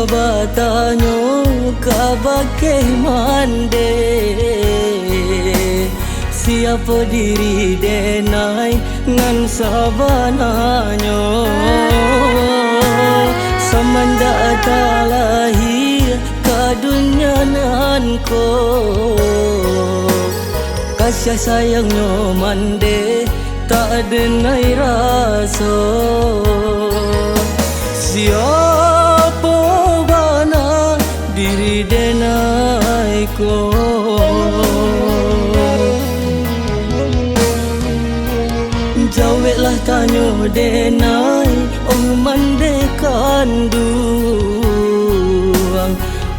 batanyo kabake mande siapa diri denai ngan sabananyo samanda talahi kadunya nanko kasih sayangnya mande tak denai rasa siapa bana diri denai ko jawablah tanya denai oh mande kanduang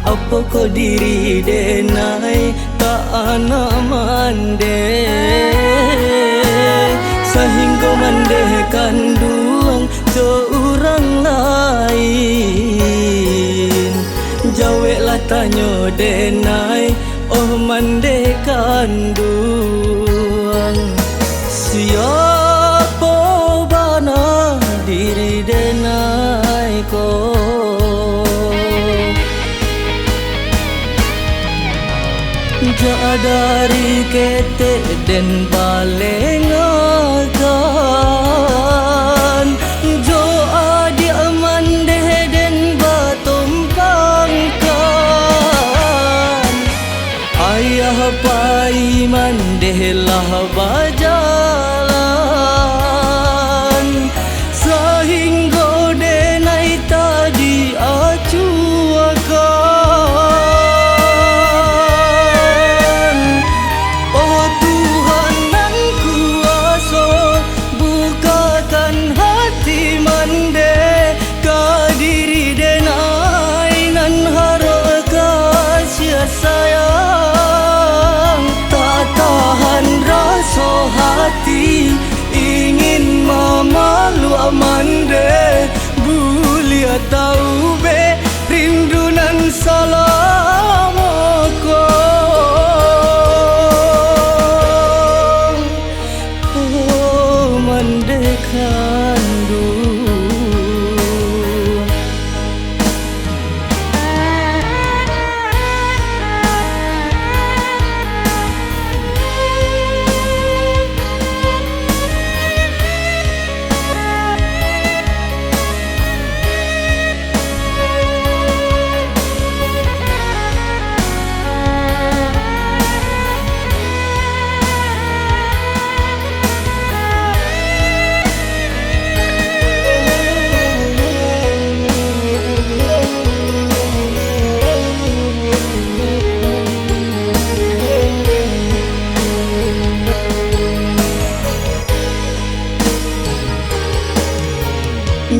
apa ko diri denai tak anak mande sehingga mande kanduang jo orang lain jawablah tanya denai oh mande kanduang siapa bana diri denai ko dari ketek den balengakan jo adik mande den batumpangkan ayah pai mande lah bajalan sehingga denai tadi acuakan sayang tak tahan rasa hati ingin memalu amande bulia tahu be rindu nan salam aku oh mande kandu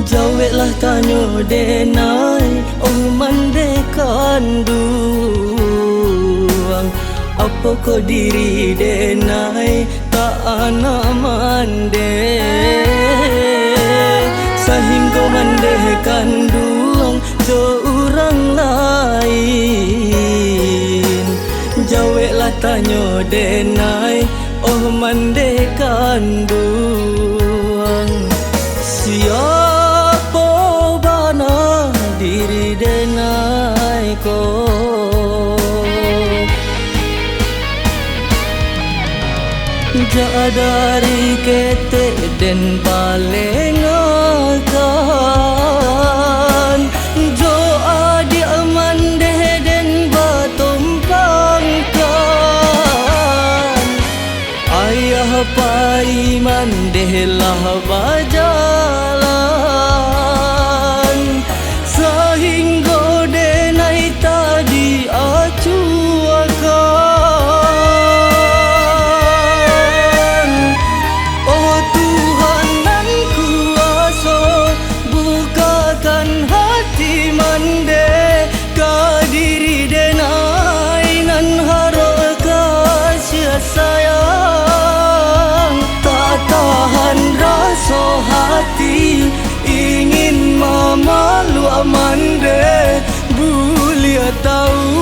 jawablah tanya denai oh mande kanduang apa ko diri denai tak anak mande sehingga mande kanduang jo orang lain jawablah tanya denai oh mande kanduang siapa bana diri denai ko dari ketek den balengakan jo adik mande den batumpangkan ayah pai mande lah bajalan sehingga denai tadi acuakan oh Tuhan nan kuasa bukakan hati mande ka diri denai nan harap kasih sayang tak tahan rasa hati ingin memalu amande bulia tahu